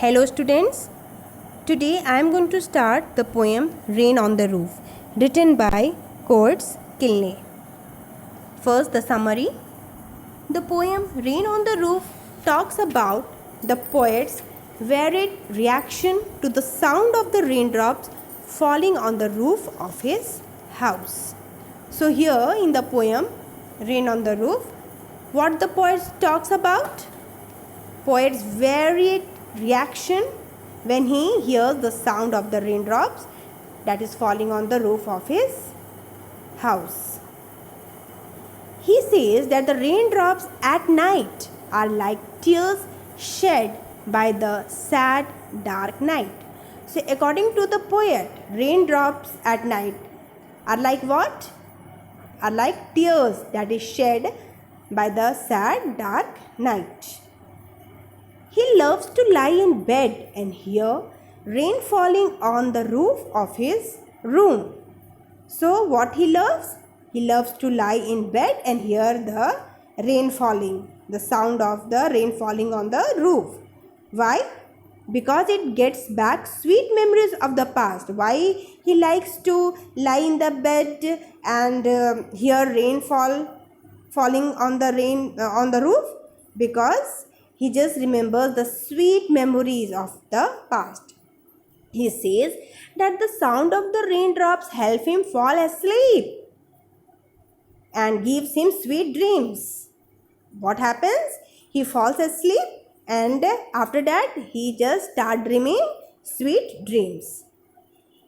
Hello students, today I am going to start the poem Rain on the Roof, written by Coates Kilney. First, the summary. The poem Rain on the Roof talks about the poet's varied reaction to the sound of the raindrops falling on the roof of his house. So here in the poem Rain on the Roof, what the poet talks about? Poet's varied reaction when he hears the sound of the raindrops that is falling on the roof of his house. He says that the raindrops at night are like tears shed by the sad dark night. So according to the poet, raindrops at night are like what? Are like tears that is shed by the sad dark night. He loves to lie in bed and hear rain falling on the roof of his room. So what he loves? He loves to lie in bed and hear the rain falling, the sound of the rain falling on the roof. Why? Because it gets back sweet memories of the past. Why he likes to lie in the bed and hear rain falling on the roof? Because he just remembers the sweet memories of the past. He says that the sound of the raindrops help him fall asleep and gives him sweet dreams. What happens? He falls asleep and after that he just starts dreaming sweet dreams.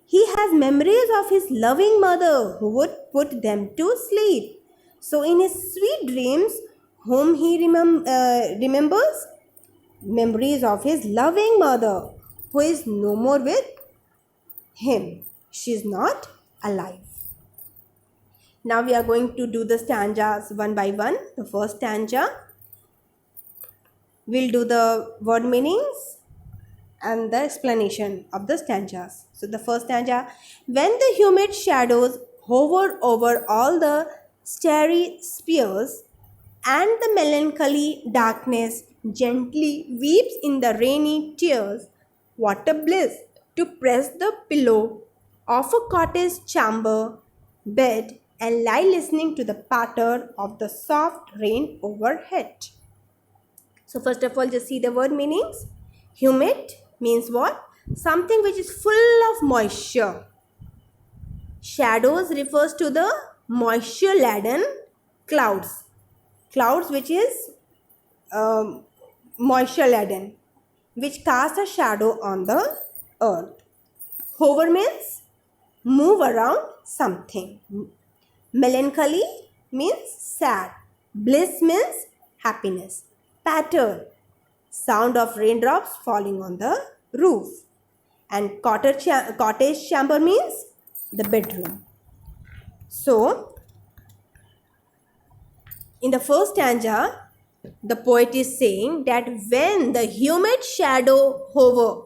He has memories of his loving mother who would put them to sleep. So in his sweet dreams, whom he remembers? Memories of his loving mother who is no more with him. She is not alive. Now we are going to do the stanzas one by one. The first stanza, we'll do the word meanings and the explanation of the stanzas. So the first stanza, when the humid shadows hover over all the starry spheres and the melancholy darkness gently weeps in the rainy tears, what a bliss to press the pillow of a cottage chamber bed and lie listening to the patter of the soft rain overhead. So first of all, just see the word meanings. Humid means what? Something which is full of moisture. Shadows refers to the moisture laden clouds. Clouds which is moisture laden, which cast a shadow on the earth. Hover means move around something. Melancholy means sad. Bliss means happiness. Patter, sound of raindrops falling on the roof. And cottage chamber means the bedroom. So in the first stanza, the poet is saying that when the humid shadow hovers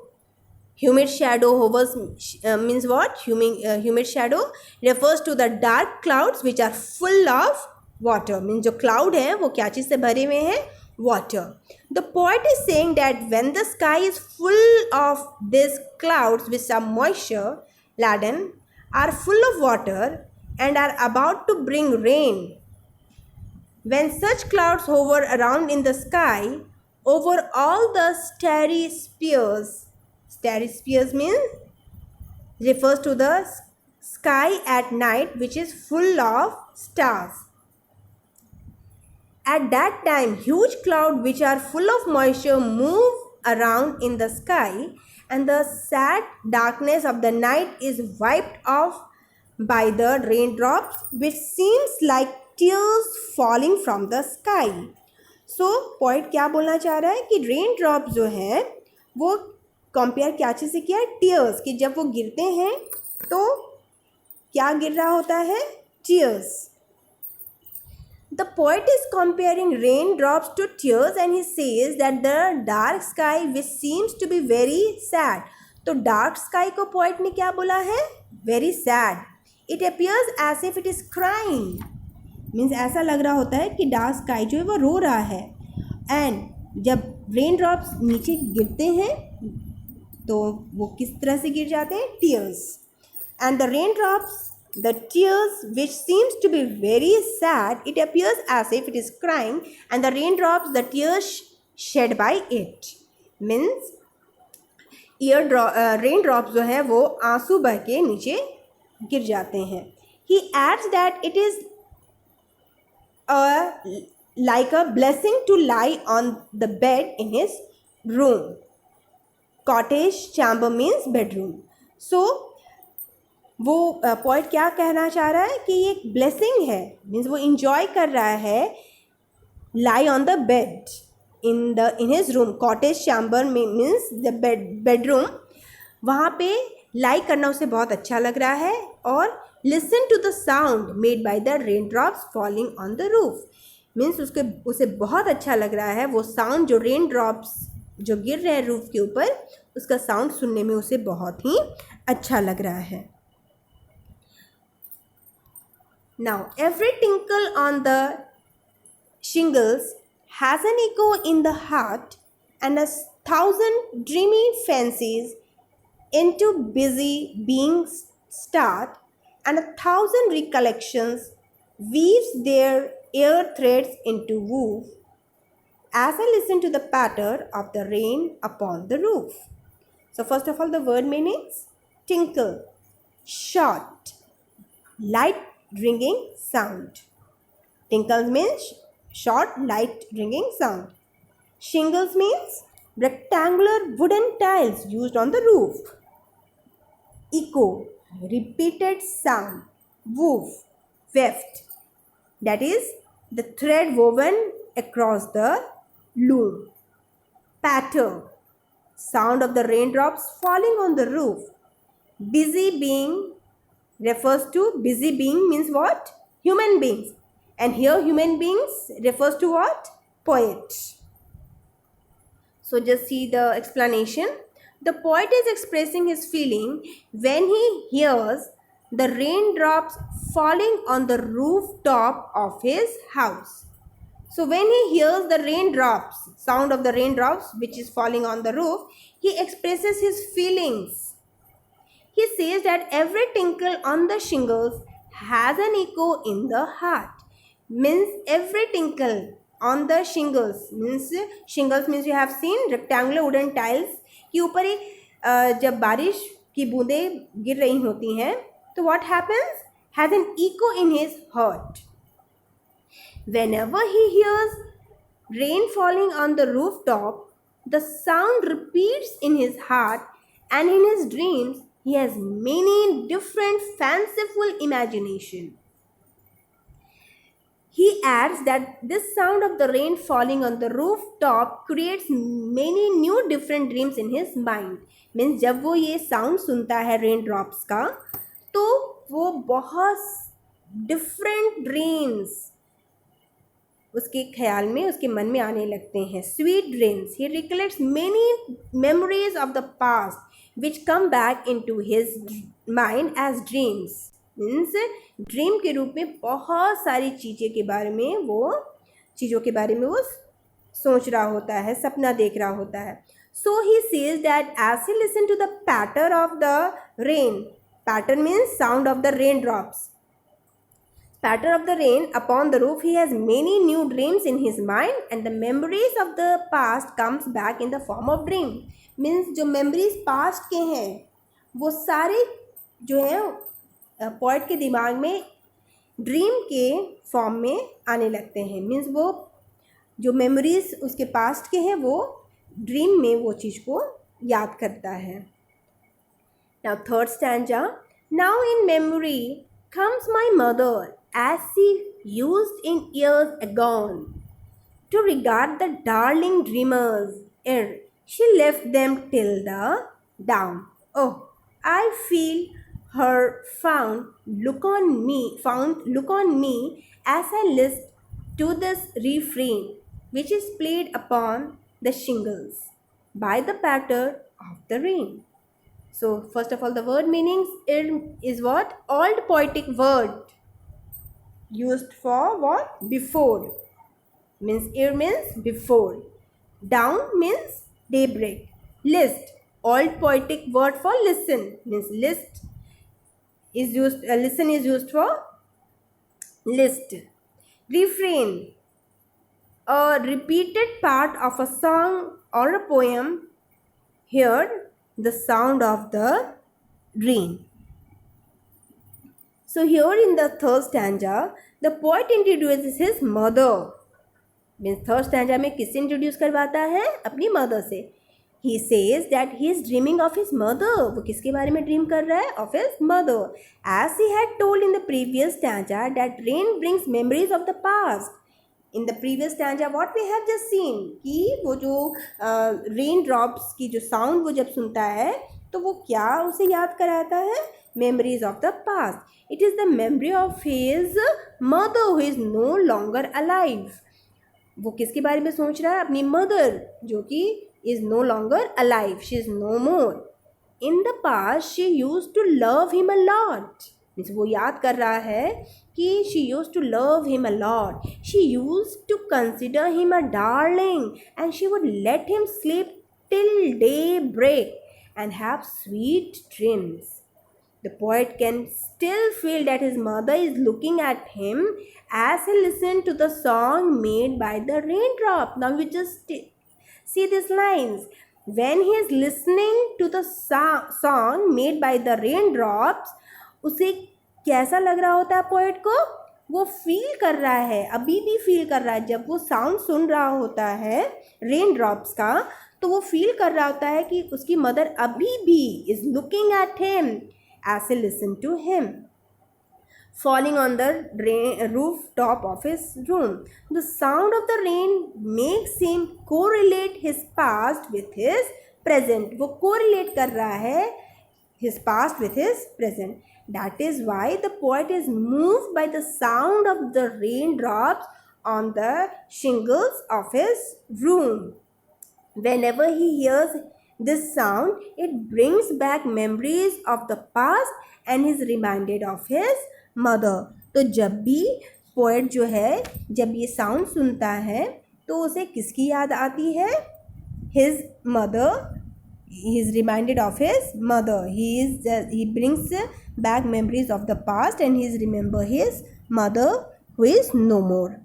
means what? Humid shadow refers to the dark clouds which are full of water. Means जो cloud है वो क्या चीज़ से भरे हुए हैं? Water. The poet is saying that when the sky is full of these clouds which are moisture laden, are full of water and are about to bring rain. When such clouds hover around in the sky over all the starry spheres means refers to the sky at night which is full of stars. At that time, huge clouds which are full of moisture move around in the sky and the sad darkness of the night is wiped off by the raindrops which seems like tears falling from the sky. So poet क्या बोलना चाह रहा है कि rain drop जो है वो compare क्या चीज़ से किया है? टीयर्स, कि जब वो गिरते हैं तो क्या गिर रहा होता है? Tears. The poet is comparing raindrops to tears and he says that the dark sky which seems to be very sad. तो dark sky को poet ने क्या बोला है? Very sad. It appears as if it is crying. Means ऐसा लग रहा होता है कि डार्क स्काई जो है वो रो रहा है. एंड जब रेन ड्रॉप्स नीचे गिरते हैं तो वो किस तरह से गिर जाते हैं? Tears. And the rain drops, the tears which seems to be very sad, it appears as if it is crying, and the raindrops, the tears shed by it, means rain drops जो है वो आंसू बह के नीचे गिर जाते हैं. He adds that it is like a blessing to lie on the bed in his room. Cottage chamber means bedroom. So वो पोइट क्या कहना चाह रहा है कि ये एक ब्लेसिंग है, मीन्स वो इंजॉय कर रहा है lie on the bed in his room. Cottage chamber means the bedroom. वहाँ पे लाई करना उसे बहुत अच्छा लग रहा है. और listen to the sound made by the rain drops falling on the roof, means उसे बहुत अच्छा लग रहा है वो साउंड जो रेन ड्रॉप्स जो गिर रहे हैं रूफ के ऊपर, उसका साउंड सुनने में उसे बहुत ही अच्छा लग रहा है. Now, every tinkle on the shingles has an echo in the heart, and 1,000 dreamy fancies into busy beings start, and 1,000 recollections weaves their ear threads into woof, as I listen to the patter of the rain upon the roof. So first of all, the word meanings: tinkle, short, light ringing sound. Tinkles means short, light ringing sound. Shingles means rectangular wooden tiles used on the roof. Echo, repeated sound. Woof, weft, that is the thread woven across the loom. Patter, sound of the raindrops falling on the roof. Busy being refers to, busy being means what? Human beings. And here human beings refers to what? Poet. So just see the explanation. The poet is expressing his feeling when he hears the raindrops falling on the rooftop of his house. So when he hears the raindrops, sound of the raindrops which is falling on the roof, he expresses his feelings. He says that every tinkle on the shingles has an echo in the heart. Means every tinkle on the shingles means you have seen rectangular wooden tiles के ऊपर एक जब बारिश की बूंदें गिर रही होती हैं तो what happens? Has an echo in his heart. Whenever he hears rain falling on the rooftop, the sound repeats in his heart, and in his dreams he has many different fanciful imagination. He adds that this sound of the rain falling on the rooftop creates many new different dreams in his mind. Means जब वो ये sound सुनता है rain drops का तो वो बहुत different dreams उसके ख्याल में उसके मन में आने लगते हैं. Sweet dreams. He recollects many memories of the past which come back into his mind as dreams. Means dream के रूप में बहुत सारी चीज़ों के बारे में वो सोच रहा होता है, सपना देख रहा होता है. So he says that as he listens to the patter of the rain, patter means sound of the raindrops, patter of the rain upon the roof, he has many new dreams in his mind, and the memories of the past comes back in the form of dream. Means जो memories past के हैं वो सारे जो हैं poet के दिमाग में ड्रीम के फॉर्म में आने लगते हैं. मीन्स वो जो मेमोरीज उसके पास्ट के हैं वो ड्रीम में वो चीज़ को याद करता है. Now third stanza. Now in memory comes my mother as she used in years agone to regard the darling dreamers ere she left them till the dawn. Oh, I feel her fond look on me as I listen to this refrain which is played upon the shingles by the patter of the rain. So first of all, the word meanings is what? Old poetic word used for what? Before. Means ear means before. Down means daybreak. List old poetic word for listen. Means list is used, listen is used for list. Refrain, a repeated part of a song or a poem. Hear the sound of the rain. So here in the third stanza, the poet introduces his mother. Means third stanza में किससे introduce करवाता है? अपनी mother से. He says that he is dreaming of his mother. वो किसके बारे में ड्रीम कर रहा है? Of his mother. As he had told in the previous stanza that rain brings memories of the past. In the previous stanza what we have just seen कि वो जो रेन ड्रॉप्स की जो साउंड वो जब सुनता है तो वो क्या उसे याद कराता है? Memories of the past. It is the memory of his mother who is no longer alive. वो किसके बारे में सोच रहा है? अपनी मदर जो कि is no longer alive. She is no more. In the past she used to love him a lot. Means वो याद कर रहा है कि she used to love him a lot. She used to consider him a darling and she would let him sleep till daybreak and have sweet dreams. The poet can still feel that his mother is looking at him as he listened to the song made by the raindrop. Now we just see these lines. When he is listening to the song made by the raindrops, उसे कैसा लग रहा होता है poet को? वो feel कर रहा है, अभी भी फील कर रहा है. जब वो साउंड सुन रहा होता है रेन ड्रॉप्स का तो वो फील कर रहा होता है कि उसकी मदर अभी भी is looking at him as he listened to him falling on the rooftop of his room. The sound of the rain makes him correlate his past with his present. वो correlate कर रहा है his past with his present. That is why the poet is moved by the sound of the raindrops on the shingles of his room. Whenever he hears this sound, it brings back memories of the past and is reminded of his mother. तो जब भी poet जो है जब ये sound सुनता है तो उसे किसकी याद आती है? His mother. He is reminded of his mother. He brings back memories of the past and he is remember his mother who is no more.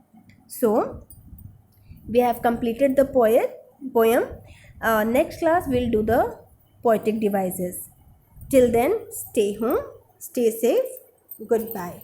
So we have completed the poem. Next class we'll do the poetic devices. Till then, stay home, stay safe, goodbye.